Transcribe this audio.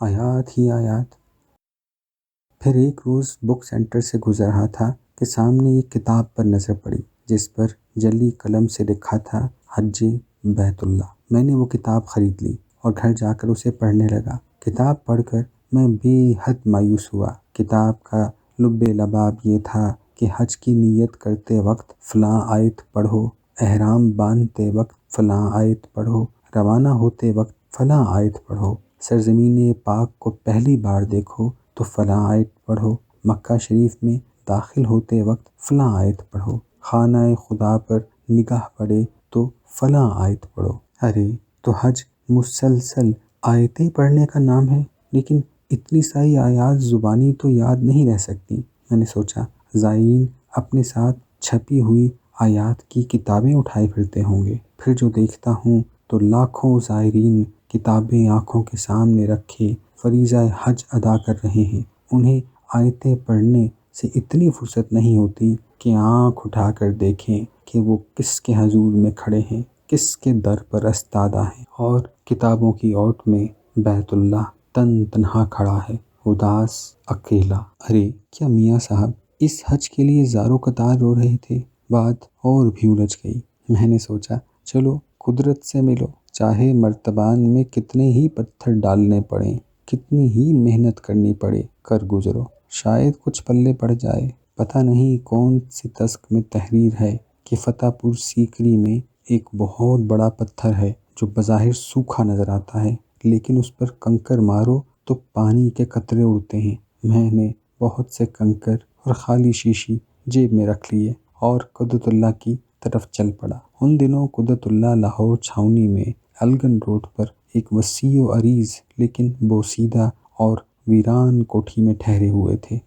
آیات ہی آیات۔ پھر ایک روز بک سینٹر سے گزر رہا تھا کہ سامنے ایک کتاب پر نظر پڑی جس پر جلی قلم سے لکھا تھا حج بیت اللہ۔ میں نے وہ کتاب خرید لی اور گھر جا کر اسے پڑھنے لگا۔ کتاب پڑھ کر میں بے حد مایوس ہوا۔ کتاب کا لب لباب یہ تھا کہ حج کی نیت کرتے وقت فلاں آیت پڑھو، احرام باندھتے وقت فلاں آیت پڑھو، روانہ ہوتے وقت فلاں آیت پڑھو، سرزمین پاک کو پہلی بار دیکھو تو فلاں آیت پڑھو، مکہ شریف میں داخل ہوتے وقت فلاں آیت پڑھو، خانہ خدا پر نگاہ پڑے تو فلاں آیت پڑھو۔ ارے تو حج مسلسل آیتیں پڑھنے کا نام ہے، لیکن اتنی ساری آیات زبانی تو یاد نہیں رہ سکتی۔ میں نے سوچا زائرین اپنے ساتھ چھپی ہوئی آیات کی کتابیں اٹھائے پھرتے ہوں گے۔ پھر جو دیکھتا ہوں تو لاکھوں زائرین کتابیں آنکھوں کے سامنے رکھے فریضہ حج ادا کر رہے ہیں۔ انہیں آیتیں پڑھنے سے اتنی فرصت نہیں ہوتی کہ آنکھ اٹھا کر دیکھیں کہ وہ کس کے حضور میں کھڑے ہیں، کس کے در پر استادہ ہیں، اور کتابوں کی اوٹ میں بیت اللہ تن تنہا کھڑا ہے، اداس اکیلا۔ ارے کیا میاں صاحب اس حج کے لیے زاروں قطار رو رہے تھے؟ بات اور بھی الجھ گئی۔ میں نے سوچا چلو قدرت سے ملو، چاہے مرتبان میں کتنے ہی پتھر ڈالنے پڑیں، کتنی ہی محنت کرنی پڑے، کر گزرو، شاید کچھ پلے پڑ جائے۔ پتہ نہیں کون سی تسک میں تحریر ہے کہ فتح پور سیکری میں ایک بہت بڑا پتھر ہے جو بظاہر سوکھا نظر آتا ہے، لیکن اس پر کنکر مارو تو پانی کے قطرے اڑتے ہیں۔ میں نے بہت سے کنکر اور خالی شیشی جیب میں رکھ لیے اور قدرت اللہ کی طرف چل پڑا۔ ان دنوں قدرت اللہ لاہور چھاؤنی میں الگن روڈ پر ایک وسیع و عریض لیکن بوسیدہ اور ویران کوٹھی میں ٹھہرے ہوئے تھے۔